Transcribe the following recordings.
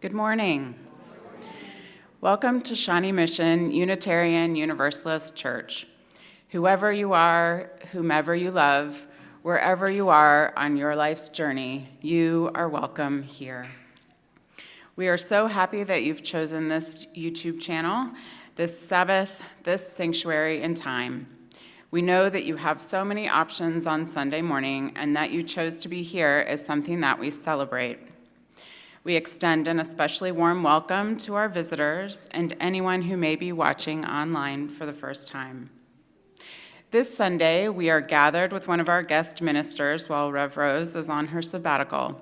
Good morning. Welcome to Shawnee Mission Unitarian Universalist Church. Whoever you are, whomever you love, wherever you are on your life's journey, you are welcome here. We are so happy that you've chosen this YouTube channel, this Sabbath, this sanctuary and time. We know that you have so many options on Sunday morning, and that you chose to be here is something that we celebrate. We extend an especially warm welcome to our visitors and anyone who may be watching online for the first time. This Sunday, we are gathered with one of our guest ministers while Rev Rose is on her sabbatical.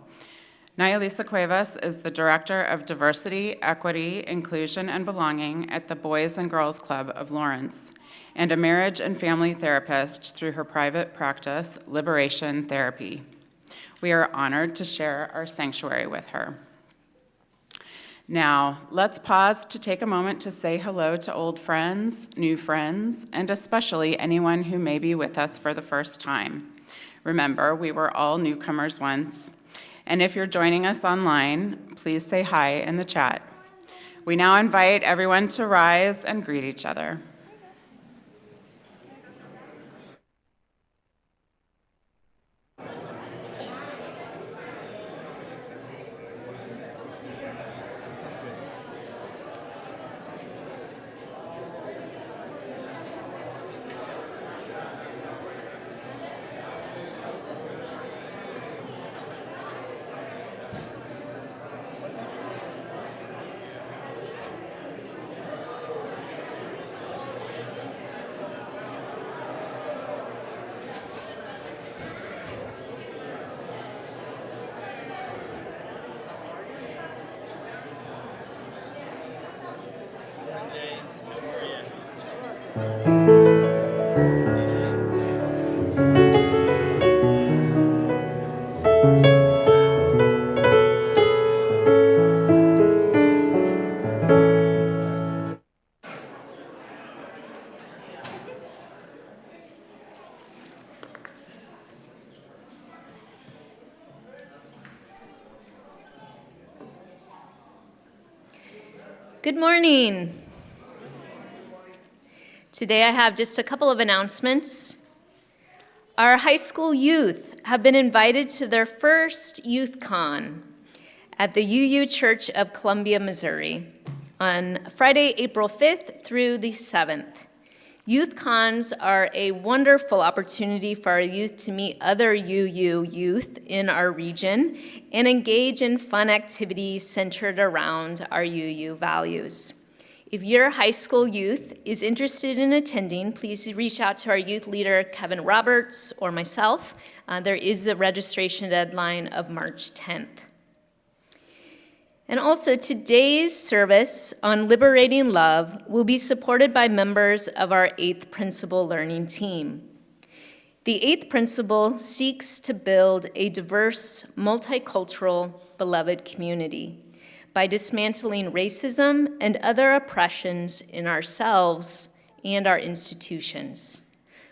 Nayalisa Cuevas is the Director of Diversity, Equity, Inclusion, and Belonging at the Boys and Girls Club of Lawrence, and a marriage and family therapist through her private practice, Liberation Therapy. We are honored to share our sanctuary with her. Now, let's pause to take a moment to say hello to old friends, new friends, and especially anyone who may be with us for the first time. Remember, we were all newcomers once. And if you're joining us online, please say hi in the chat. We now invite everyone to rise and greet each other. Good morning. Today I have just a couple of announcements. Our high school youth have been invited to their first Youth Con at the UU Church of Columbia, Missouri on Friday, April 5th through the 7th. Youth Cons are a wonderful opportunity for our youth to meet other UU youth in our region and engage in fun activities centered around our UU values. If your high school youth is interested in attending, please reach out to our youth leader, Kevin Roberts, or myself. There is a registration deadline of March 10th. And also, today's service on Liberating Love will be supported by members of our 8th Principle Learning Team. The 8th Principle seeks to build a diverse, multicultural, beloved community by dismantling racism and other oppressions in ourselves and our institutions.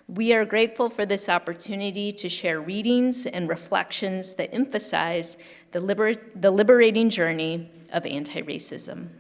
We are grateful for this opportunity to share readings and reflections that emphasize the liberating journey of anti-racism.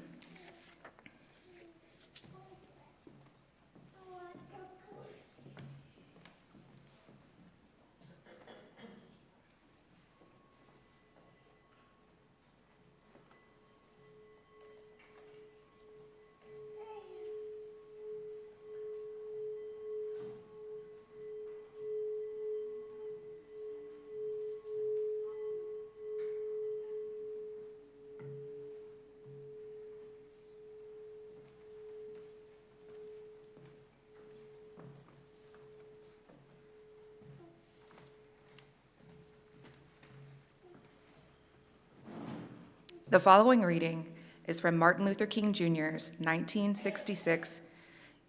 The following reading is from Martin Luther King Jr.'s 1966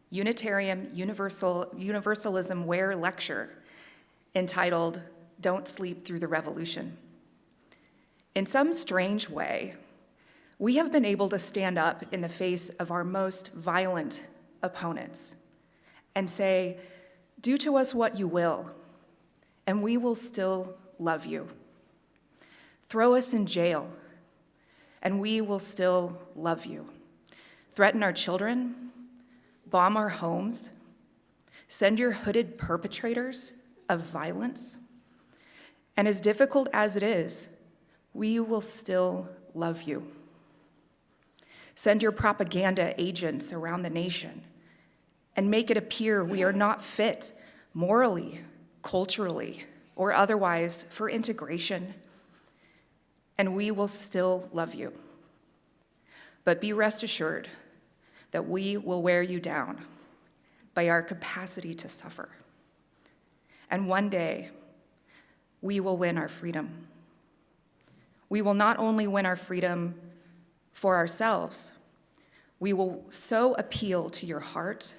Unitarian Universalism Ware lecture entitled, "Don't Sleep Through the Revolution." In some strange way, we have been able to stand up in the face of our most violent opponents and say, "Do to us what you will, and we will still love you. Throw us in jail, and we will still love you. Threaten our children, bomb our homes, send your hooded perpetrators of violence. And as difficult as it is, we will still love you. Send your propaganda agents around the nation and make it appear we are not fit morally, culturally, or otherwise for integration, and we will still love you. But be rest assured that we will wear you down by our capacity to suffer. And one day, we will win our freedom. We will not only win our freedom for ourselves, we will so appeal to your heart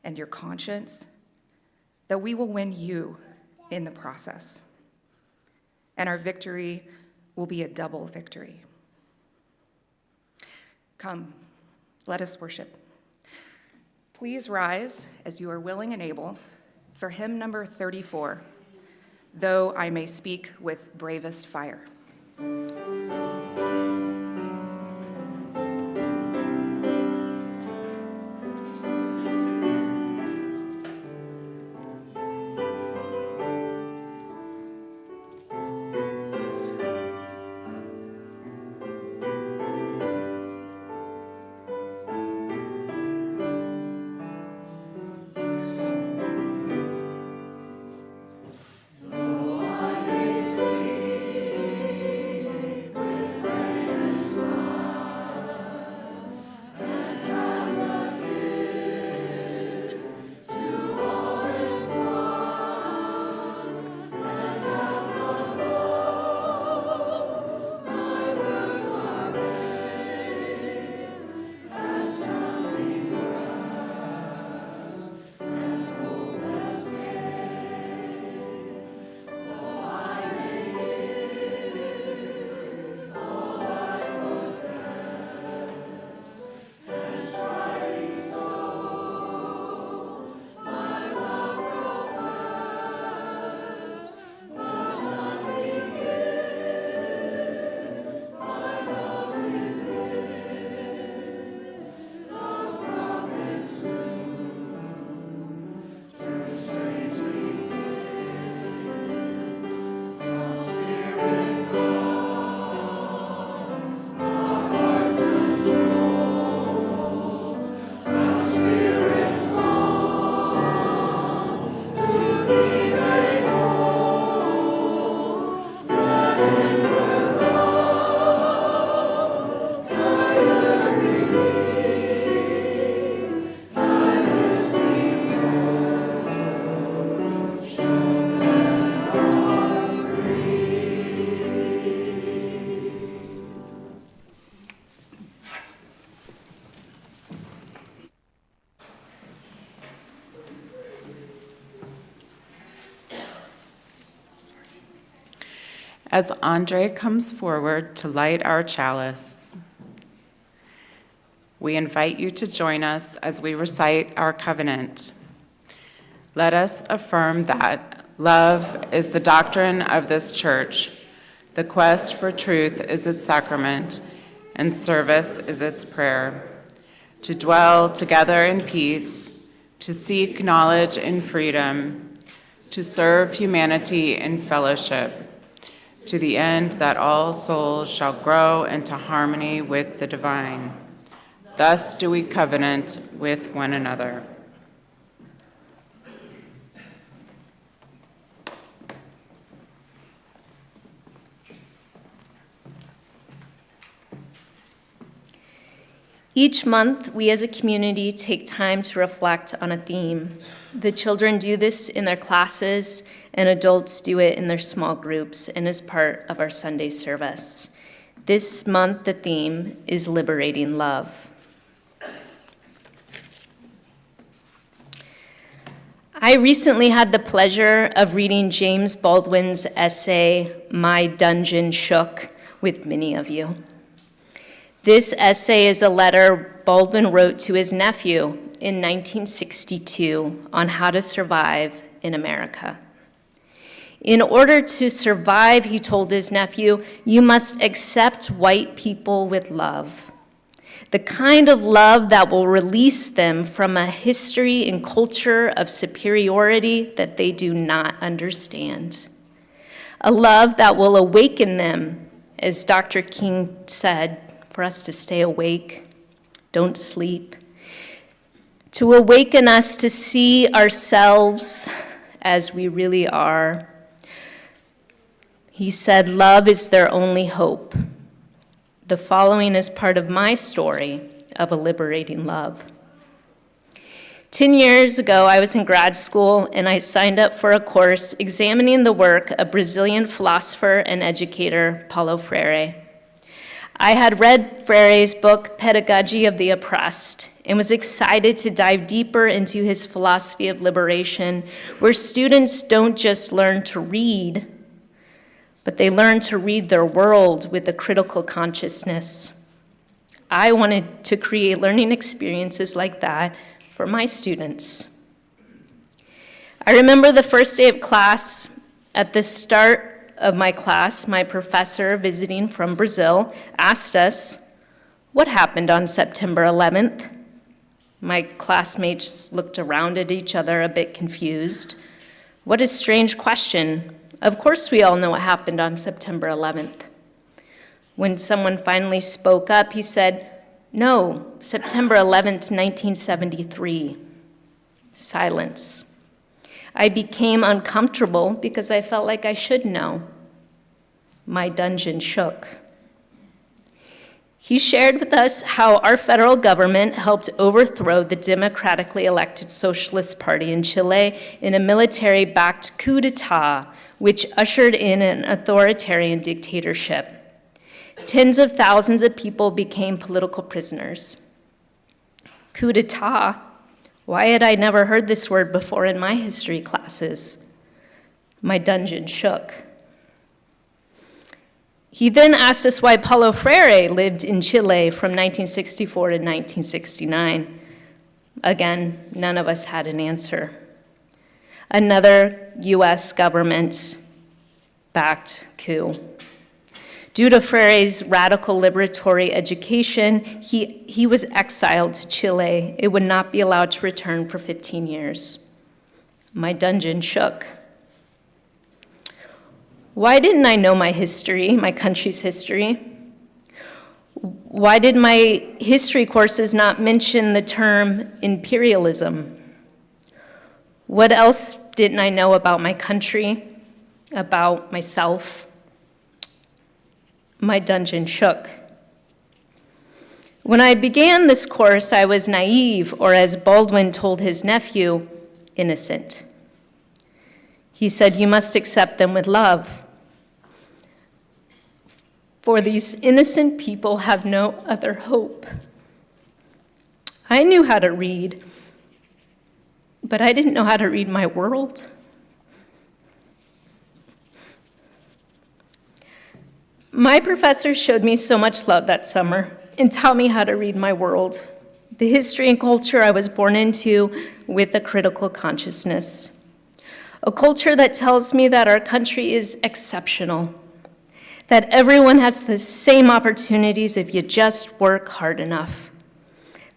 and your conscience that we will win you in the process. And our victory will be a double victory. Come, let us worship. Please rise as you are willing and able for hymn number 34, "Though I May Speak with Bravest Fire." As Andre comes forward to light our chalice, we invite you to join us as we recite our covenant. Let us affirm that love is the doctrine of this church, the quest for truth is its sacrament, and service is its prayer. To dwell together in peace, to seek knowledge in freedom, to serve humanity in fellowship, to the end that all souls shall grow into harmony with the divine. Thus do we covenant with one another. Each month, we as a community take time to reflect on a theme. The children do this in their classes, and adults do it in their small groups and as part of our Sunday service. This month, the theme is Liberating Love. I recently had the pleasure of reading James Baldwin's essay, My Dungeon Shook, with many of you. This essay is a letter Baldwin wrote to his nephew in 1962 on how to survive in America. In order to survive, he told his nephew, you must accept white people with love, the kind of love that will release them from a history and culture of superiority that they do not understand, a love that will awaken them, as Dr. King said, for us to stay awake, don't sleep, to awaken us to see ourselves as we really are. He said, love is their only hope. The following is part of my story of a liberating love. 10 years ago, I was in grad school, and I signed up for a course examining the work of Brazilian philosopher and educator Paulo Freire. I had read Freire's book, Pedagogy of the Oppressed, and was excited to dive deeper into his philosophy of liberation, where students don't just learn to read, but they learn to read their world with a critical consciousness. I wanted to create learning experiences like that for my students. I remember the first day of class. At the start of my class, my professor, visiting from Brazil, asked us, what happened on September 11th? My classmates looked around at each other a bit confused. What a strange question. Of course we all know what happened on September 11th. When someone finally spoke up, he said, no, September 11th, 1973. Silence. I became uncomfortable because I felt like I should know. My dungeon shook. He shared with us how our federal government helped overthrow the democratically elected Socialist Party in Chile in a military-backed coup d'etat, which ushered in an authoritarian dictatorship. Tens of thousands of people became political prisoners. Coup d'etat? Why had I never heard this word before in my history classes? My dungeon shook. He then asked us why Paulo Freire lived in Chile from 1964 to 1969. Again, none of us had an answer. Another U.S. government-backed coup. Due to Freire's radical liberatory education, he was exiled to Chile. It would not be allowed to return for 15 years. My dungeon shook. Why didn't I know my history, my country's history? Why did my history courses not mention the term imperialism? What else didn't I know about my country, about myself? My dungeon shook. When I began this course, I was naive, or as Baldwin told his nephew, innocent. He said, you must accept them with love. For these innocent people have no other hope. I knew how to read, but I didn't know how to read my world. My professor showed me so much love that summer and taught me how to read my world, the history and culture I was born into with a critical consciousness. A culture that tells me that our country is exceptional, that everyone has the same opportunities if you just work hard enough,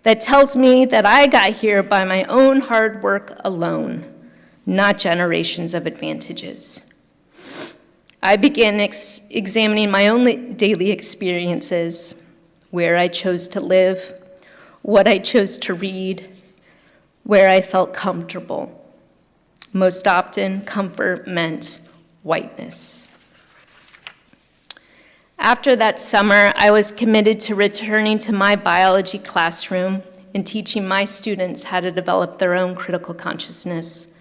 that tells me that I got here by my own hard work alone, not generations of advantages. I began examining my own daily experiences, where I chose to live, what I chose to read, where I felt comfortable. Most often, comfort meant whiteness. After that summer, I was committed to returning to my biology classroom and teaching my students how to develop their own critical consciousness.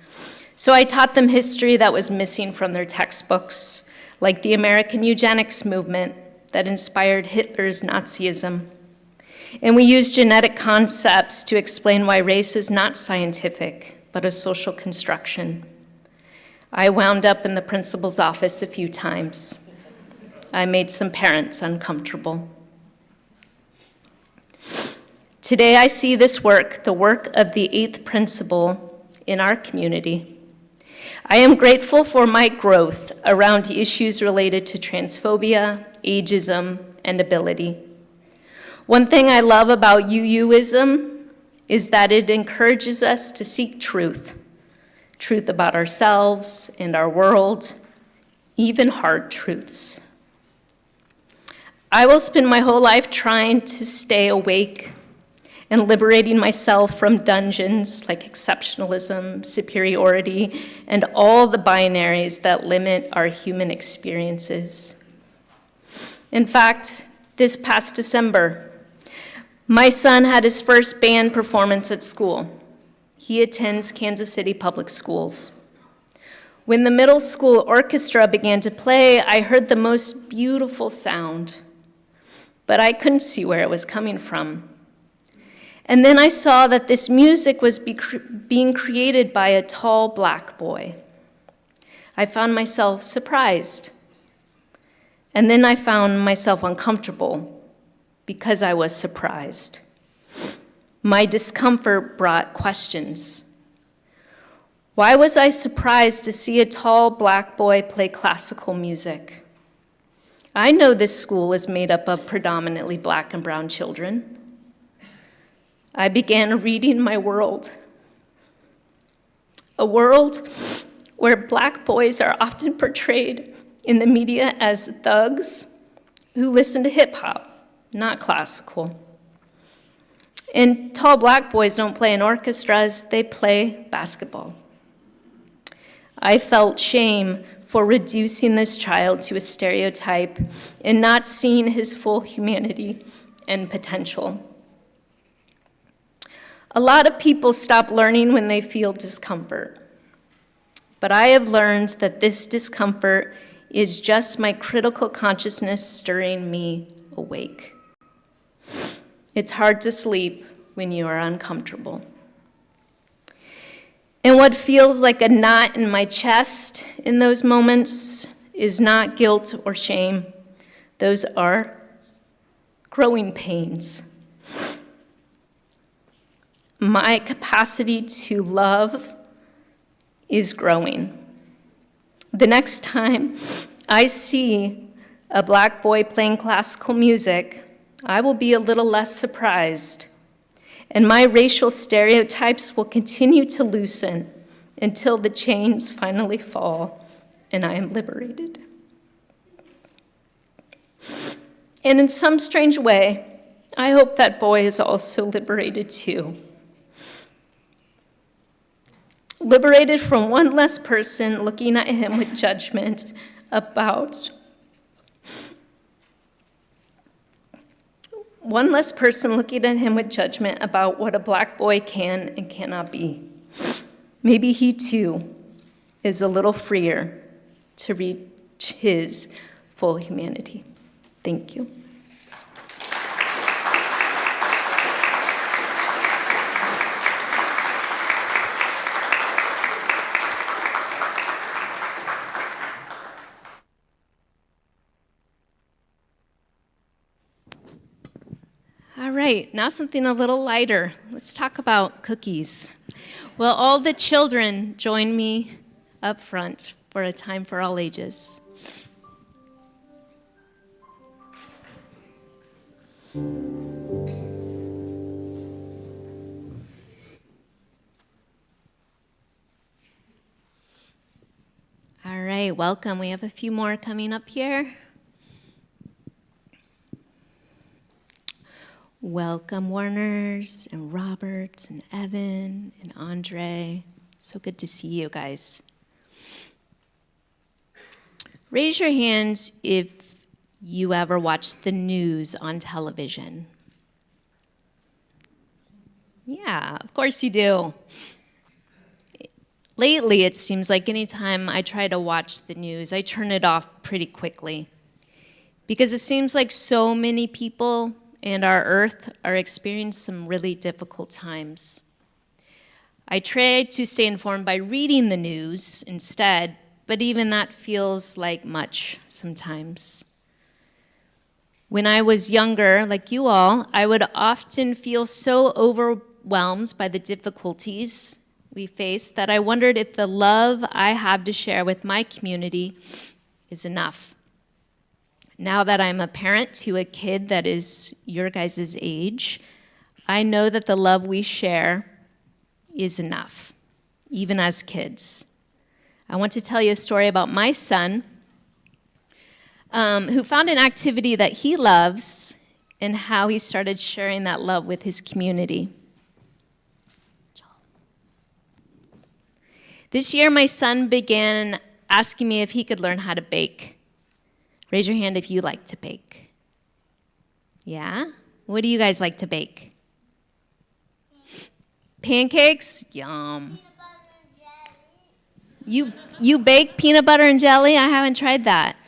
So I taught them history that was missing from their textbooks, like the American eugenics movement that inspired Hitler's Nazism. And we used genetic concepts to explain why race is not scientific, but a social construction. I wound up in the principal's office a few times. I made some parents uncomfortable. Today I see this work, the work of the 8th principal in our community. I am grateful for my growth around issues related to transphobia, ageism, and ability. One thing I love about UUism is that it encourages us to seek truth about ourselves and our world, even hard truths. I will spend my whole life trying to stay awake and liberating myself from dungeons like exceptionalism, superiority, and all the binaries that limit our human experiences. In fact, this past December, my son had his first band performance at school. He attends Kansas City Public Schools. When the middle school orchestra began to play, I heard the most beautiful sound, but I couldn't see where it was coming from. And then I saw that this music was being created by a tall black boy. I found myself surprised. And then I found myself uncomfortable because I was surprised. My discomfort brought questions. Why was I surprised to see a tall black boy play classical music? I know this school is made up of predominantly black and brown children. I began reading my world, a world where black boys are often portrayed in the media as thugs who listen to hip hop, not classical. And tall black boys don't play in orchestras, they play basketball. I felt shame for reducing this child to a stereotype and not seeing his full humanity and potential. A lot of people stop learning when they feel discomfort. But I have learned that this discomfort is just my critical consciousness stirring me awake. It's hard to sleep when you are uncomfortable. And what feels like a knot in my chest in those moments is not guilt or shame. Those are growing pains. My capacity to love is growing. The next time I see a black boy playing classical music, I will be a little less surprised, and my racial stereotypes will continue to loosen until the chains finally fall and I am liberated. And in some strange way, I hope that boy is also liberated too. Liberated from one less person looking at him with judgment about what a black boy can and cannot be. Maybe he too is a little freer to reach his full humanity. Thank you. All right, now something a little lighter. Let's talk about cookies. Will all the children join me up front for a time for all ages? All right, welcome. We have a few more coming up here. Welcome, Warners and Robert and Evan and Andre. So good to see you guys. Raise your hands if you ever watch the news on television. Yeah, of course you do. Lately, it seems like anytime I try to watch the news, I turn it off pretty quickly because it seems like so many people and our earth are experiencing some really difficult times. I try to stay informed by reading the news instead, but even that feels like much sometimes. When I was younger, like you all, I would often feel so overwhelmed by the difficulties we face that I wondered if the love I have to share with my community is enough. Now that I'm a parent to a kid that is your guys' age, I know that the love we share is enough, even as kids. I want to tell you a story about my son, who found an activity that he loves and how he started sharing that love with his community. This year, my son began asking me if he could learn how to bake. Raise your hand if you like to bake. Yeah? What do you guys like to bake? Pancakes? Yum. You bake peanut butter and jelly? I haven't tried that. At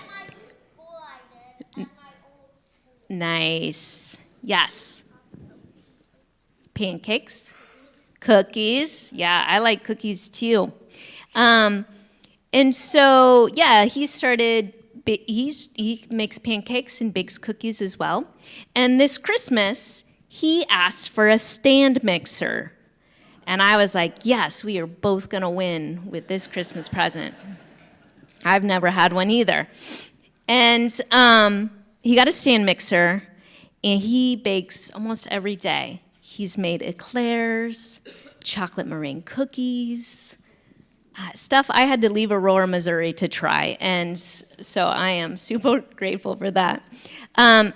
my school I did. At my old school. Nice. Yes. Pancakes? Cookies. Yeah, I like cookies too. And so, yeah, he started, he makes pancakes and bakes cookies as well. And this Christmas, he asked for a stand mixer. And I was like, yes, we are both going to win with this Christmas present. I've never had one either. And he got a stand mixer, and he bakes almost every day. He's made eclairs, chocolate meringue cookies, stuff I had to leave Aurora, Missouri to try, and so I am super grateful for that.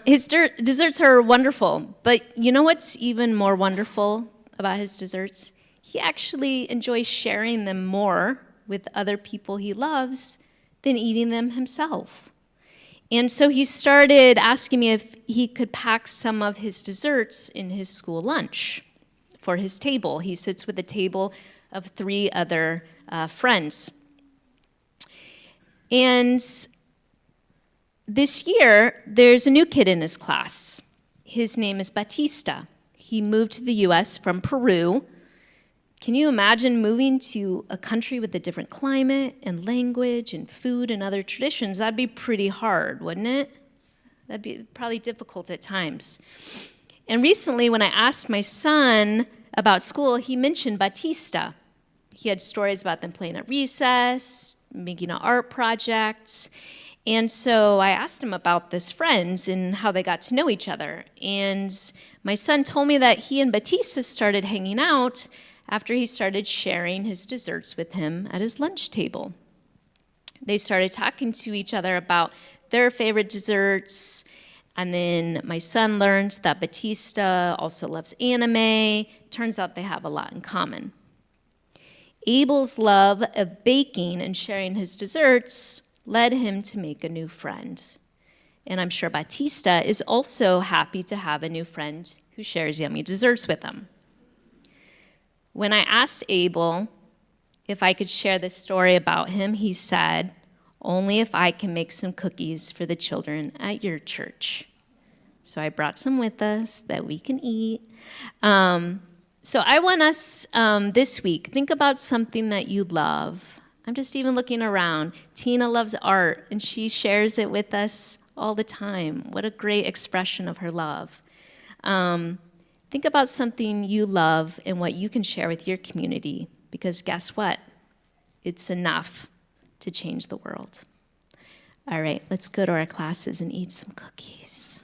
His desserts are wonderful, but you know what's even more wonderful about his desserts? He actually enjoys sharing them more with other people he loves than eating them himself. And so he started asking me if he could pack some of his desserts in his school lunch for his table. He sits with a table of 3 other friends. And this year, there's a new kid in his class. His name is Batista. He moved to the U.S. from Peru. Can you imagine moving to a country with a different climate and language and food and other traditions? That'd be pretty hard, wouldn't it? That'd be probably difficult at times. And recently, when I asked my son about school, he mentioned Batista. He had stories about them playing at recess, making an art project. And so I asked him about this friend and how they got to know each other. And my son told me that he and Batista started hanging out after he started sharing his desserts with him at his lunch table. They started talking to each other about their favorite desserts, and then my son learned that Batista also loves anime. Turns out they have a lot in common. Abel's love of baking and sharing his desserts led him to make a new friend. And I'm sure Batista is also happy to have a new friend who shares yummy desserts with him. When I asked Abel if I could share this story about him, he said, "Only if I can make some cookies for the children at your church." So I brought some with us that we can eat. So I want us this week, think about something that you love. I'm just even looking around. Tina loves art, and she shares it with us all the time. What a great expression of her love. Think about something you love and what you can share with your community, because guess what? It's enough to change the world. All right, let's go to our classes and eat some cookies.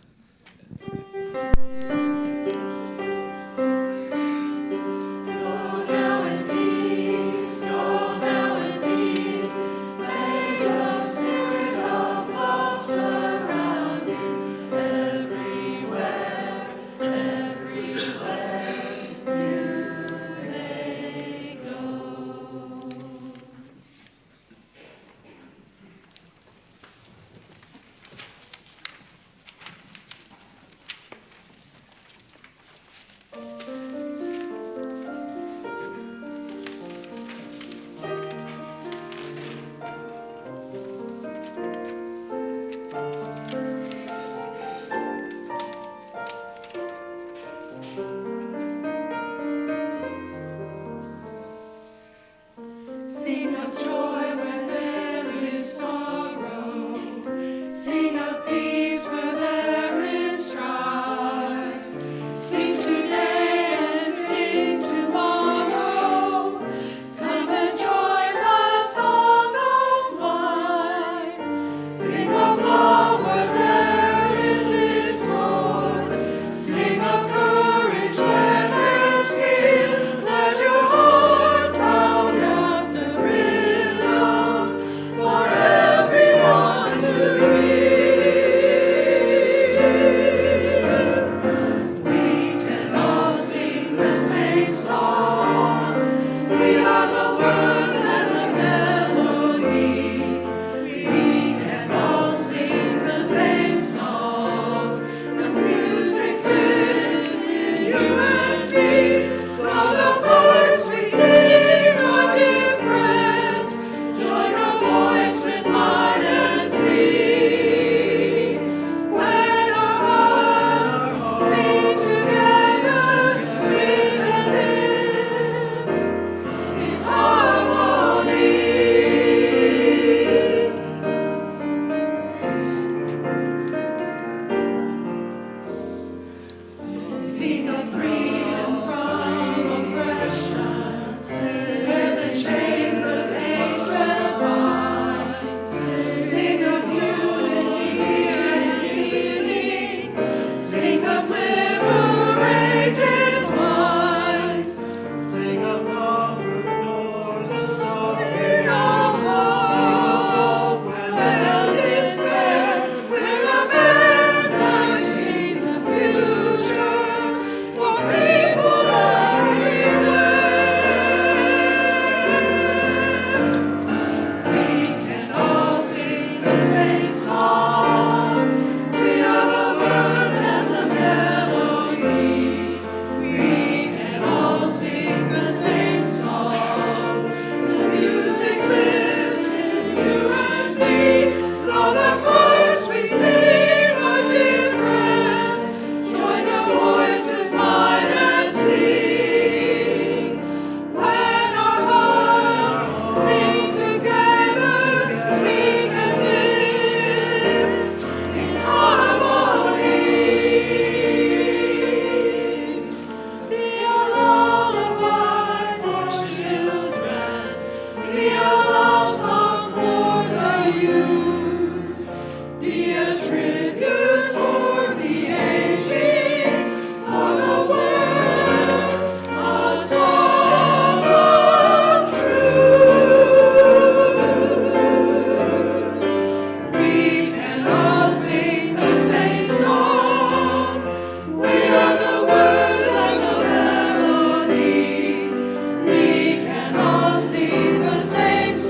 We can all sing the same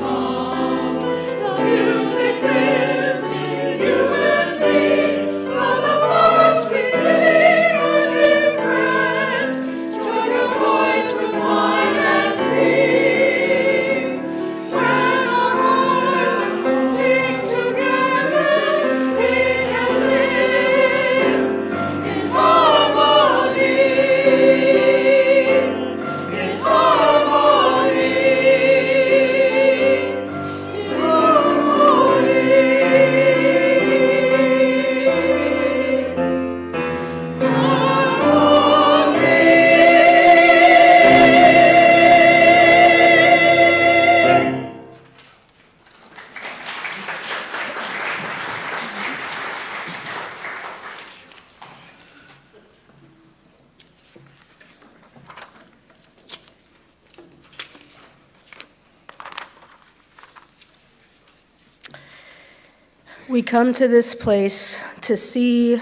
We come to this place to see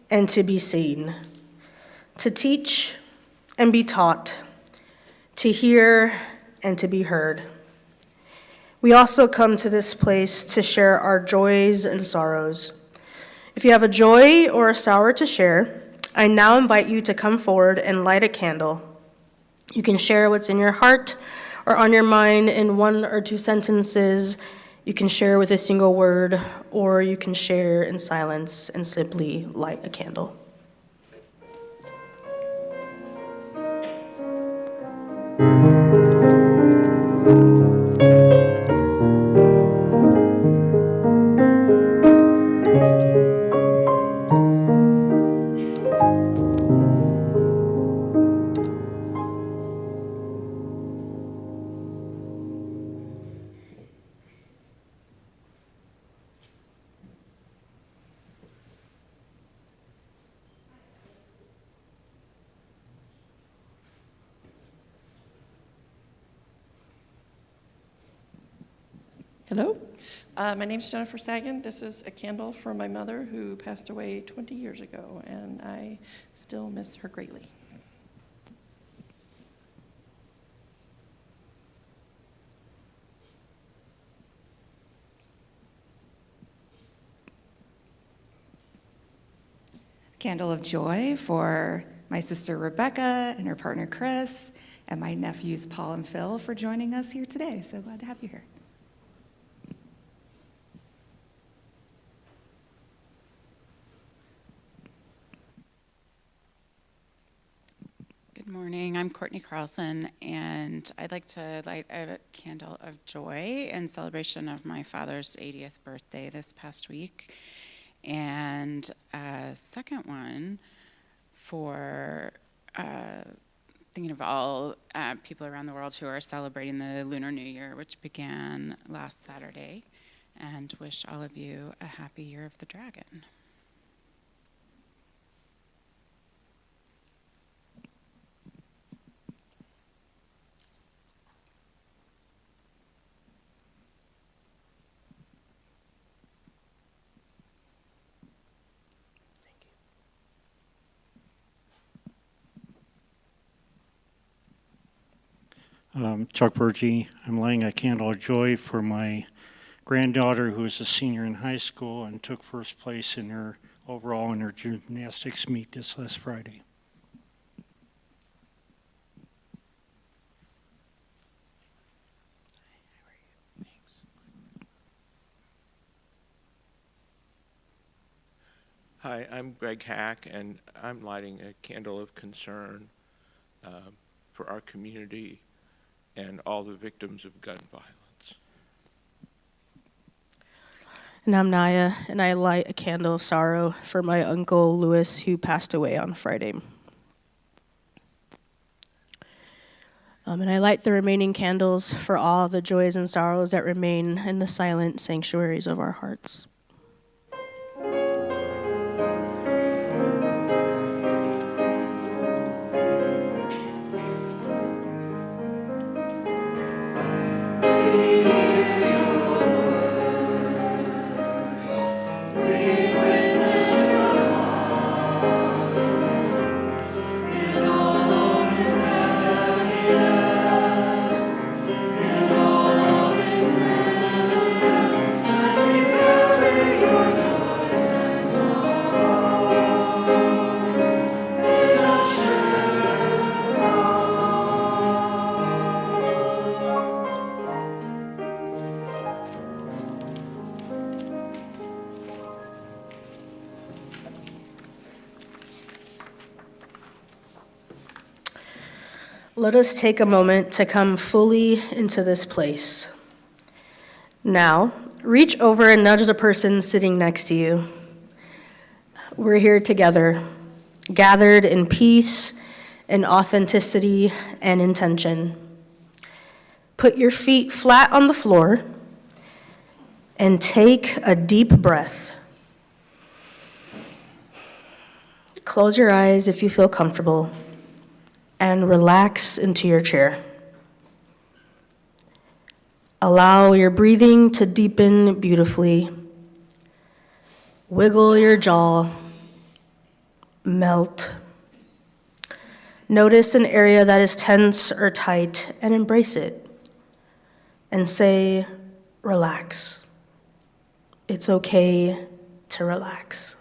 and to be seen, to teach and be taught, to hear and to be heard. We also come to this place to share our joys and sorrows. If you have a joy or a sorrow to share, I now invite you to come forward and light a candle. You can share what's in your heart or on your mind in 1 or 2 sentences. You can share with a single word, or you can share in silence and simply light a candle. Hello, my name is Jennifer Sagan. This is a candle for my mother who passed away 20 years ago, and I still miss her greatly. Candle of joy for my sister Rebecca and her partner Chris, and my nephews Paul and Phil for joining us here today. So glad to have you here. Good morning. I'm Courtney Carlson, and I'd like to light a candle of joy in celebration of my father's 80th birthday this past week, and a second one for thinking of all people around the world who are celebrating the Lunar New Year, which began last Saturday, and wish all of you a happy Year of the Dragon. Chuck Burgee. I'm lighting a candle of joy for my granddaughter who is a senior in high school and took first place in her overall in her gymnastics meet this last Friday. Hi, I'm Greg Hack, and I'm lighting a candle of concern for our community and all the victims of gun violence. And I'm Naya, and I light a candle of sorrow for my uncle Louis, who passed away on Friday. And I light the remaining candles for all the joys and sorrows that remain in the silent sanctuaries of our hearts. Let us take a moment to come fully into this place. Now, reach over and nudge the person sitting next to you. We're here together, gathered in peace and authenticity and intention. Put your feet flat on the floor and take a deep breath. Close your eyes if you feel comfortable, and relax into your chair. Allow your breathing to deepen beautifully. Wiggle your jaw. Melt. Notice an area that is tense or tight and embrace it. And say, relax. It's okay to relax.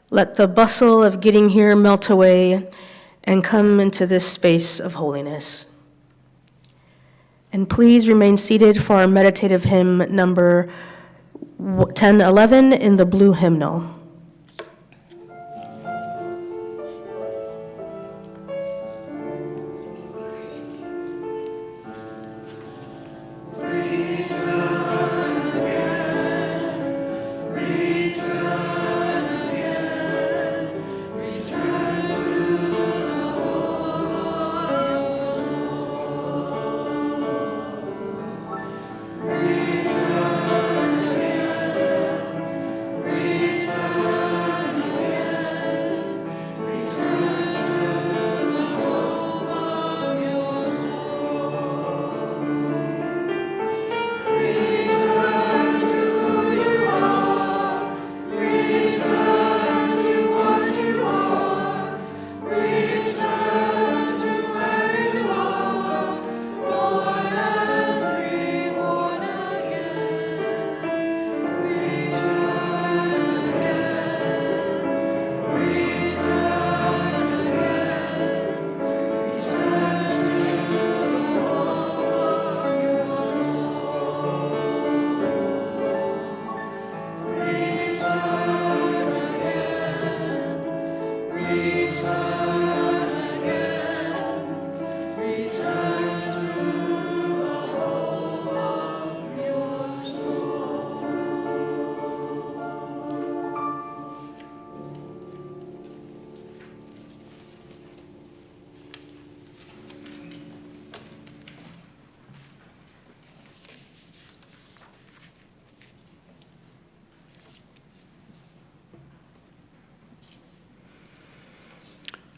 Let the bustle of getting here melt away and come into this space of holiness. And please remain seated for our meditative hymn number 1011 in the blue hymnal.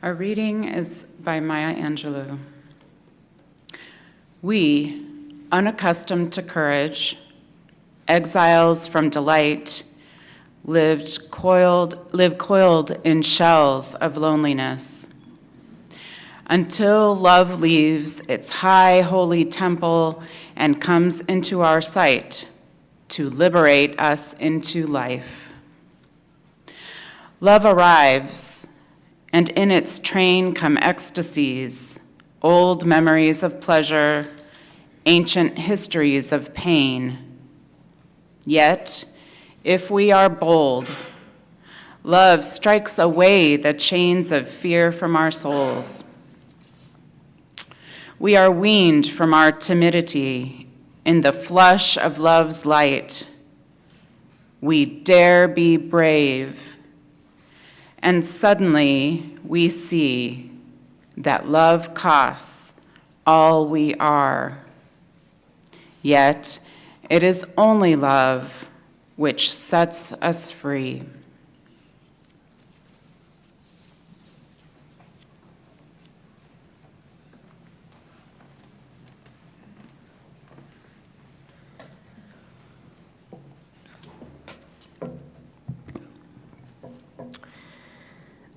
Our reading is by Maya Angelou. We, unaccustomed to courage, exiles from delight, live coiled in shells of loneliness, until love leaves its high holy temple and comes into our sight to liberate us into life. Love arrives, and in its train come ecstasies, old memories of pleasure, ancient histories of pain. Yet, if we are bold, love strikes away the chains of fear from our souls. We are weaned from our timidity in the flush of love's light. We dare be brave. And suddenly we see that love costs all we are. Yet it is only love which sets us free.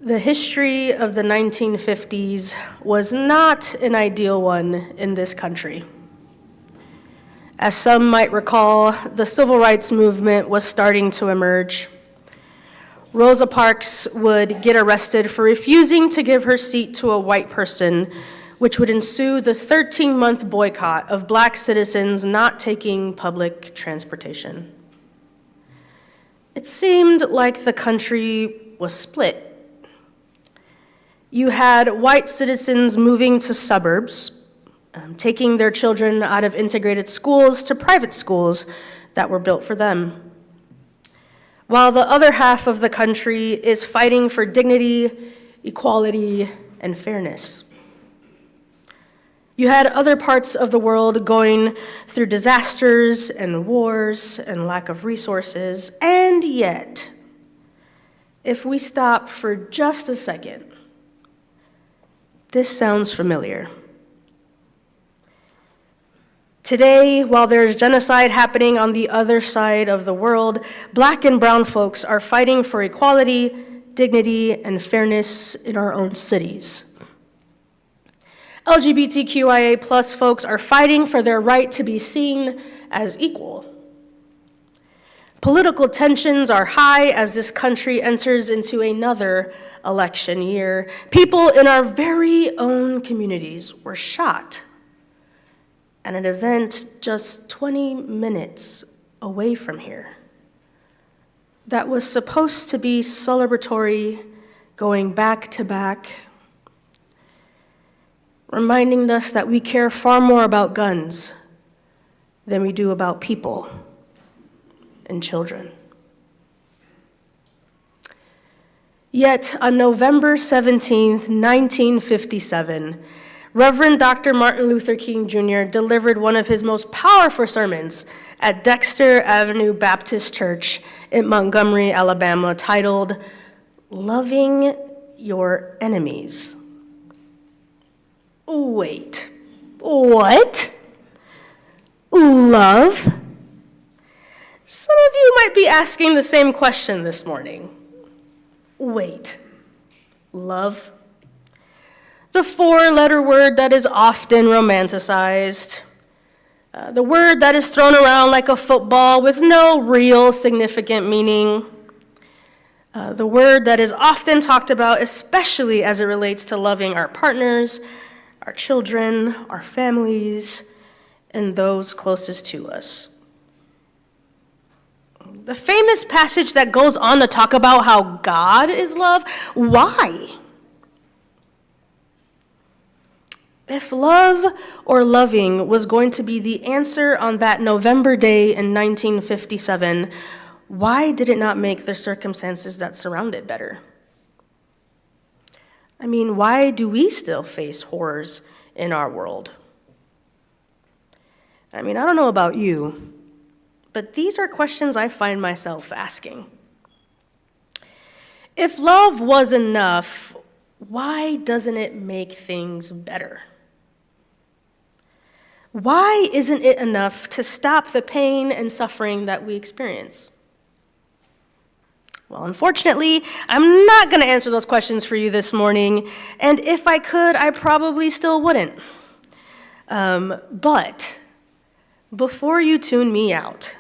The history of the 1950s was not an ideal one in this country. As some might recall, the civil rights movement was starting to emerge. Rosa Parks would get arrested for refusing to give her seat to a white person, which would ensue the 13-month boycott of Black citizens not taking public transportation. It seemed like the country was split. You had white citizens moving to suburbs, taking their children out of integrated schools to private schools that were built for them, while the other half of the country is fighting for dignity, equality, and fairness. You had other parts of the world going through disasters and wars and lack of resources, and yet, if we stop for just a second, this sounds familiar. Today, while there's genocide happening on the other side of the world, Black and brown folks are fighting for equality, dignity, and fairness in our own cities. LGBTQIA+ folks are fighting for their right to be seen as equal. Political tensions are high as this country enters into another election year. People in our very own communities were shot at an event just 20 minutes away from here that was supposed to be celebratory, going back to back, reminding us that we care far more about guns than we do about people and children. Yet on November 17th, 1957, Reverend Dr. Martin Luther King Jr. delivered one of his most powerful sermons at Dexter Avenue Baptist Church in Montgomery, Alabama, titled, "Loving Your Enemies." Wait, what? Love? Some of you might be asking the same question this morning. Wait, love? The four-letter word that is often romanticized, the word that is thrown around like a football with no real significant meaning, the word that is often talked about, especially as it relates to loving our partners, our children, our families, and those closest to us. The famous passage that goes on to talk about how God is love, why? If love or loving was going to be the answer on that November day in 1957, why did it not make the circumstances that surround it better? I mean, why do we still face horrors in our world? I mean, I don't know about you, but these are questions I find myself asking. If love was enough, why doesn't it make things better? Why isn't it enough to stop the pain and suffering that we experience? Well, unfortunately, I'm not going to answer those questions for you this morning, and if I could, I probably still wouldn't. But before you tune me out,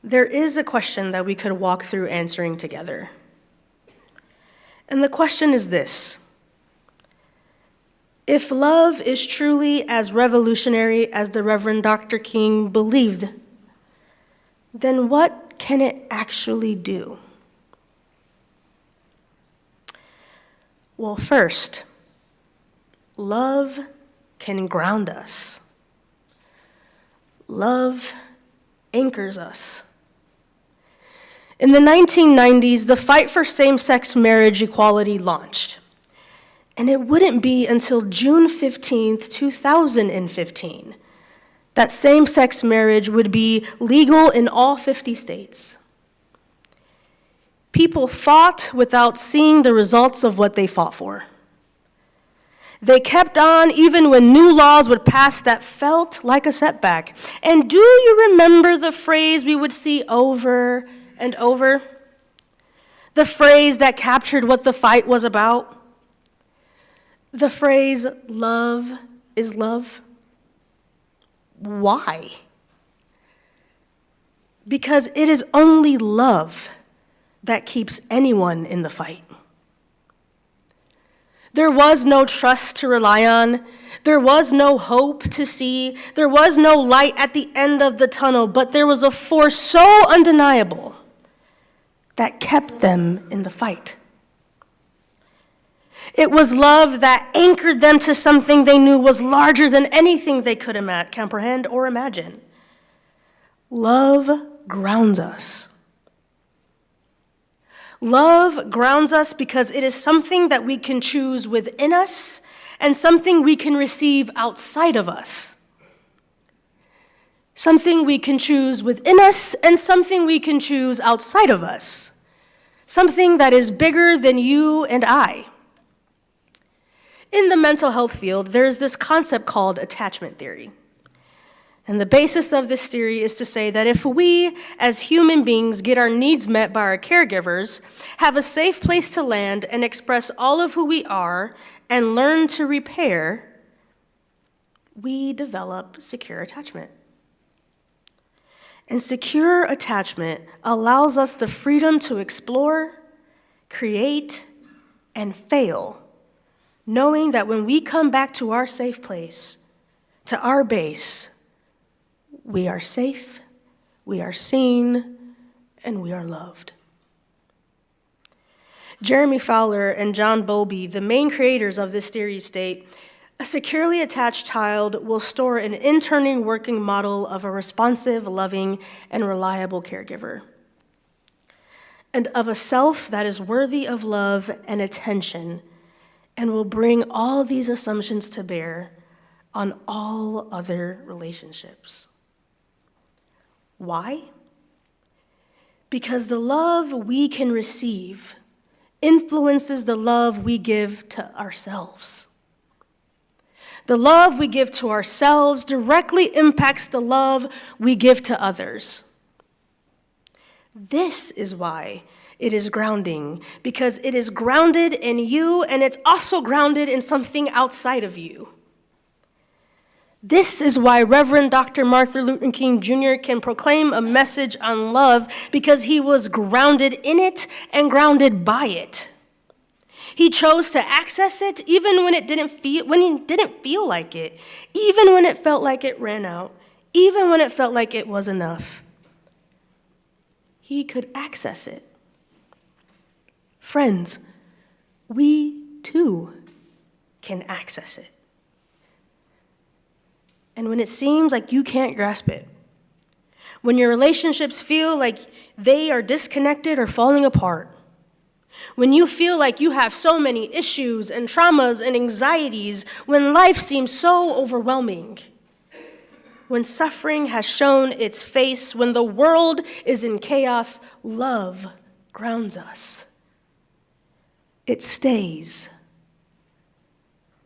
there is a question that we could walk through answering together. And the question is this: if love is truly as revolutionary as the Reverend Dr. King believed, then what can it actually do? Well, first, love can ground us. Love anchors us. In the 1990s, the fight for same-sex marriage equality launched. And it wouldn't be until June 15th, 2015, that same-sex marriage would be legal in all 50 states. People fought without seeing the results of what they fought for. They kept on even when new laws would pass that felt like a setback. And do you remember the phrase we would see over and over? The phrase that captured what the fight was about? The phrase, love is love. Why? Because it is only love that keeps anyone in the fight. There was no trust to rely on. There was no hope to see. There was no light at the end of the tunnel, but there was a force so undeniable that kept them in the fight. It was love that anchored them to something they knew was larger than anything they could comprehend or imagine. Love grounds us. Love grounds us because it is something that we can choose within us and something we can receive outside of us. Something we can choose within us and something we can choose outside of us. Something that is bigger than you and I. In the mental health field, there is this concept called attachment theory. And the basis of this theory is to say that if we, as human beings, get our needs met by our caregivers, have a safe place to land and express all of who we are, and learn to repair, we develop secure attachment. And secure attachment allows us the freedom to explore, create, and fail, knowing that when we come back to our safe place, to our base, we are safe, we are seen, and we are loved. Jeremy Fowler and John Bowlby, the main creators of this theory, state, a securely attached child will store an internally working model of a responsive, loving, and reliable caregiver, and of a self that is worthy of love and attention, and will bring all these assumptions to bear on all other relationships. Why? Because the love we can receive influences the love we give to ourselves. The love we give to ourselves directly impacts the love we give to others. This is why it is grounding, because it is grounded in you and it's also grounded in something outside of you. This is why Reverend Dr. Martin Luther King Jr. can proclaim a message on love, because he was grounded in it and grounded by it. He chose to access it even when he didn't feel like it, even when it felt like it ran out, even when it felt like it was enough. He could access it. Friends, we too can access it. And when it seems like you can't grasp it, when your relationships feel like they are disconnected or falling apart, when you feel like you have so many issues and traumas and anxieties, when life seems so overwhelming, when suffering has shown its face, when the world is in chaos, love grounds us. It stays.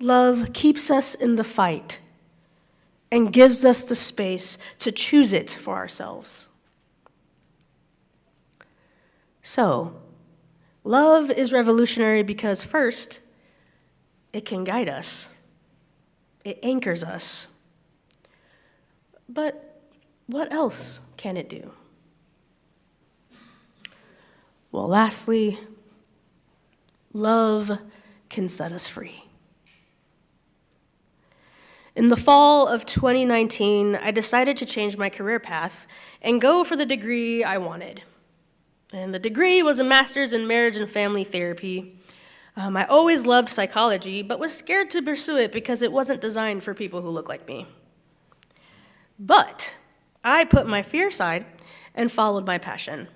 Love keeps us in the fight and gives us the space to choose it for ourselves. So, love is revolutionary because first, it can guide us. It anchors us. But what else can it do? Well, lastly, love can set us free. In the fall of 2019, I decided to change my career path and go for the degree I wanted. And the degree was a master's in marriage and family therapy. I always loved psychology, but was scared to pursue it because it wasn't designed for people who look like me. But I put my fear aside and followed my passion.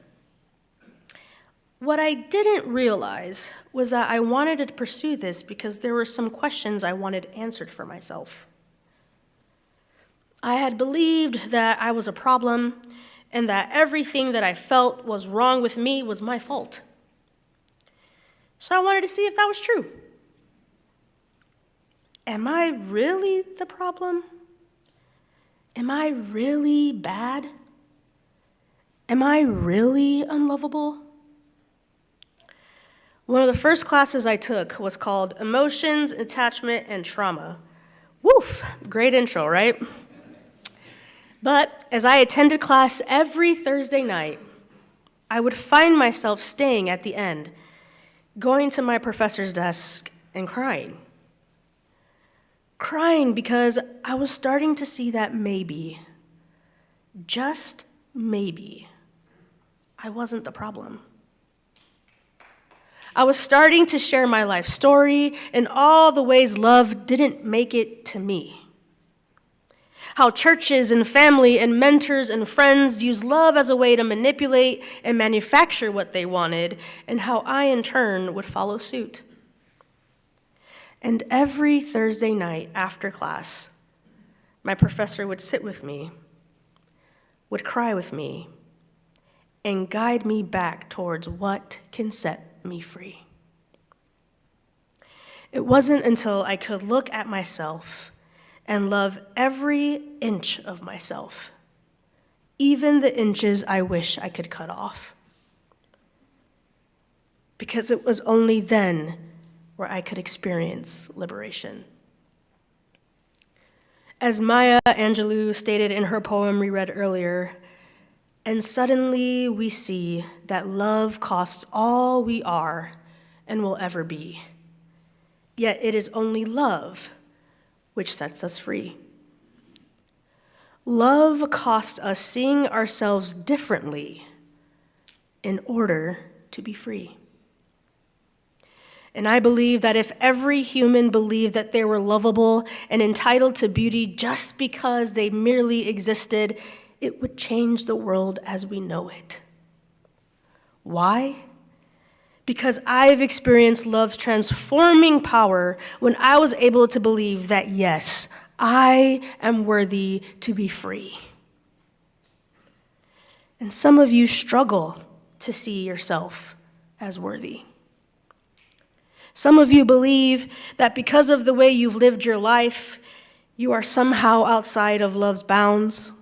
What I didn't realize was that I wanted to pursue this because there were some questions I wanted answered for myself. I had believed that I was a problem and that everything that I felt was wrong with me was my fault. So I wanted to see if that was true. Am I really the problem? Am I really bad? Am I really unlovable? One of the first classes I took was called Emotions, Attachment, and Trauma. Woof, great intro, right? But as I attended class every Thursday night, I would find myself staying at the end, going to my professor's desk and crying. Crying because I was starting to see that maybe, just maybe, I wasn't the problem. I was starting to share my life story and all the ways love didn't make it to me. How churches and family and mentors and friends use love as a way to manipulate and manufacture what they wanted, and how I, in turn, would follow suit. And every Thursday night after class, my professor would sit with me, would cry with me, and guide me back towards what can set me free. It wasn't until I could look at myself and love every inch of myself, even the inches I wish I could cut off. Because it was only then where I could experience liberation. As Maya Angelou stated in her poem we read earlier, and suddenly we see that love costs all we are and will ever be. Yet it is only love which sets us free. Love costs us seeing ourselves differently in order to be free. And I believe that if every human believed that they were lovable and entitled to beauty just because they merely existed, it would change the world as we know it. Why? Because I've experienced love's transforming power when I was able to believe that, yes, I am worthy to be free. And some of you struggle to see yourself as worthy. Some of you believe that because of the way you've lived your life, you are somehow outside of love's bounds.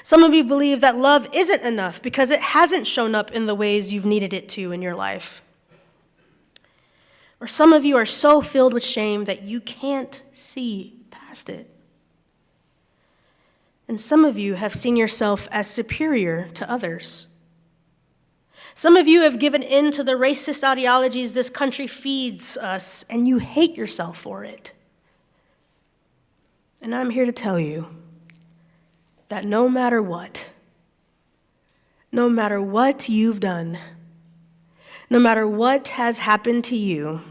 Some of you believe that love isn't enough because it hasn't shown up in the ways you've needed it to in your life. Or some of you are so filled with shame that you can't see past it. And some of you have seen yourself as superior to others. Some of you have given in to the racist ideologies this country feeds us, and you hate yourself for it. And I'm here to tell you that no matter what you've done, no matter what has happened to you,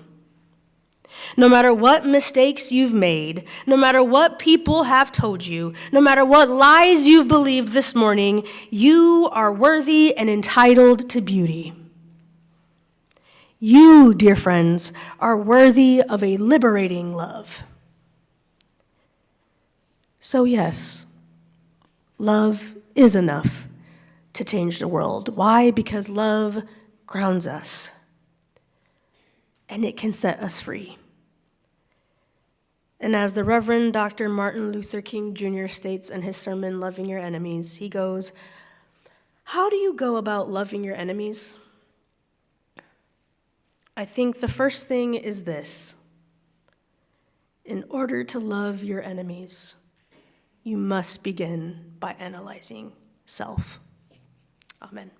no matter what mistakes you've made, no matter what people have told you, no matter what lies you've believed this morning, you are worthy and entitled to beauty. You, dear friends, are worthy of a liberating love. So yes, love is enough to change the world. Why? Because love grounds us, and it can set us free. And as the Reverend Dr. Martin Luther King Jr. states in his sermon, Loving Your Enemies, he goes, "How do you go about loving your enemies? I think the first thing is this. In order to love your enemies, you must begin by analyzing self." Amen.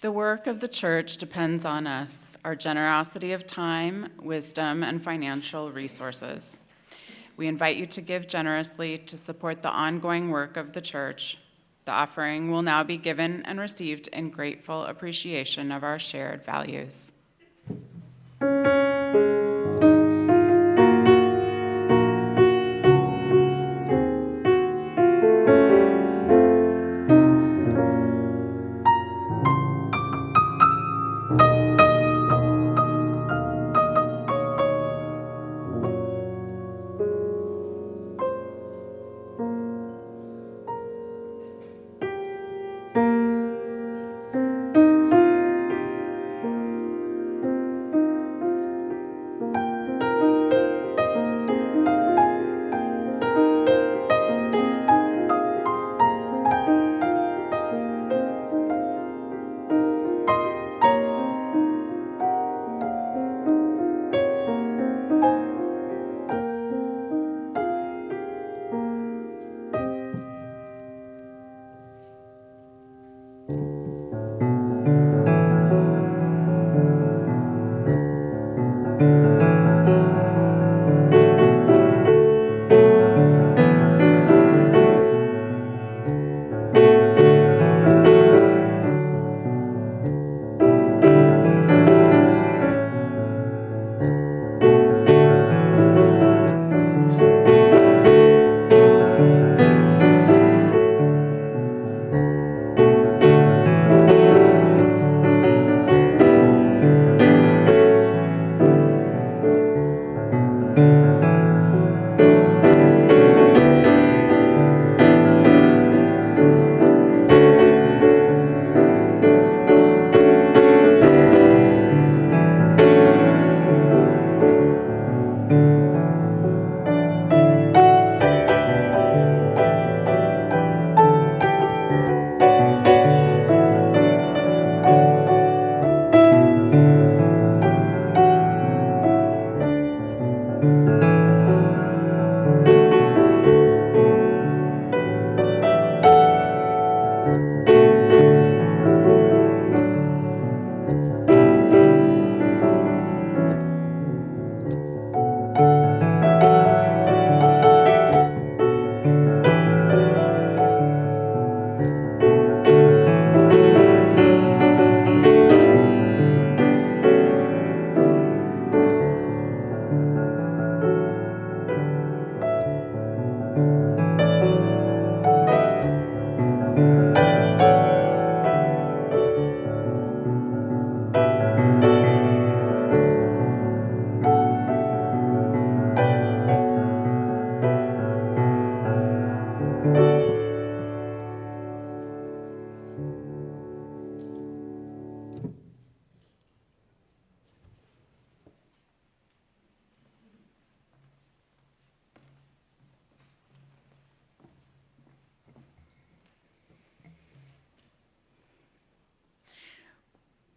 The work of the church depends on us, our generosity of time, wisdom, and financial resources. We invite you to give generously to support the ongoing work of the church. The offering will now be given and received in grateful appreciation of our shared values.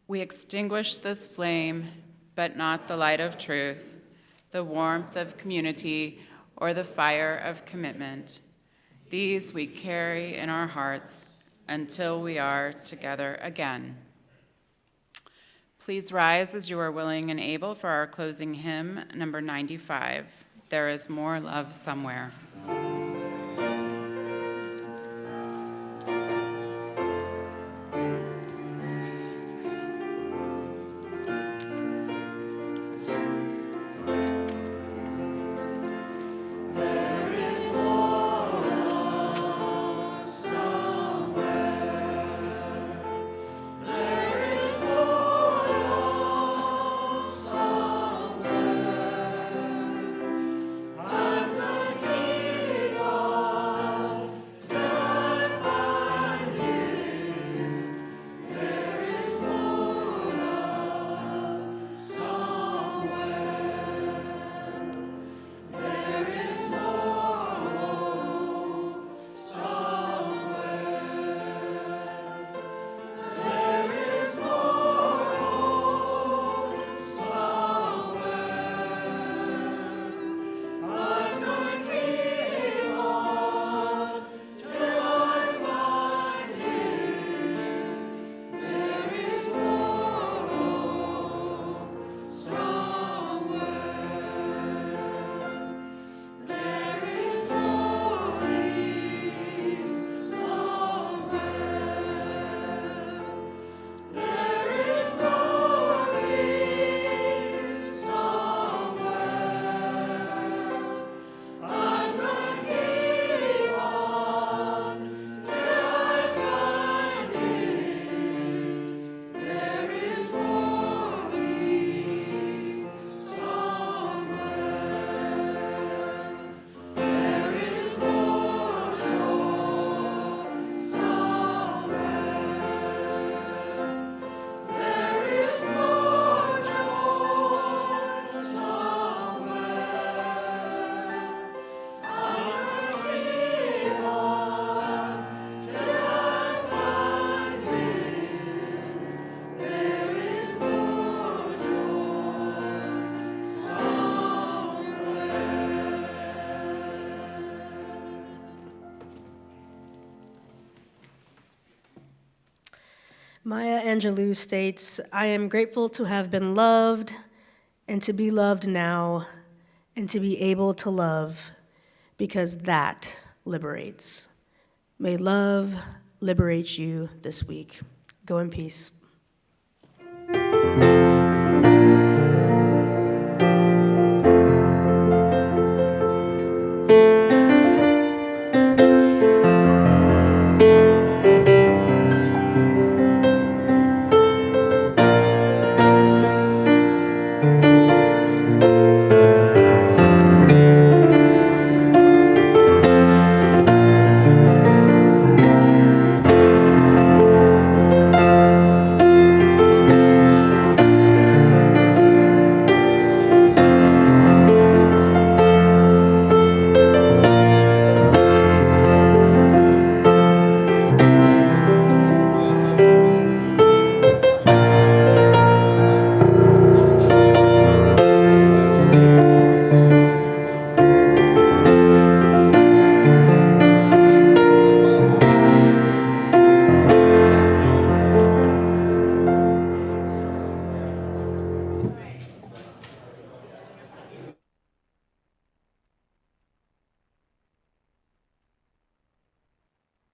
We extinguish this flame, but not the light of truth, the warmth of community, or the fire of commitment. These we carry in our hearts until we are together again. Please rise as you are willing and able for our closing hymn, number 95, There is More Love Somewhere. Maya Angelou states, I am grateful to have been loved and to be loved now and to be able to love because that liberates. May love liberate you this week. Go in peace.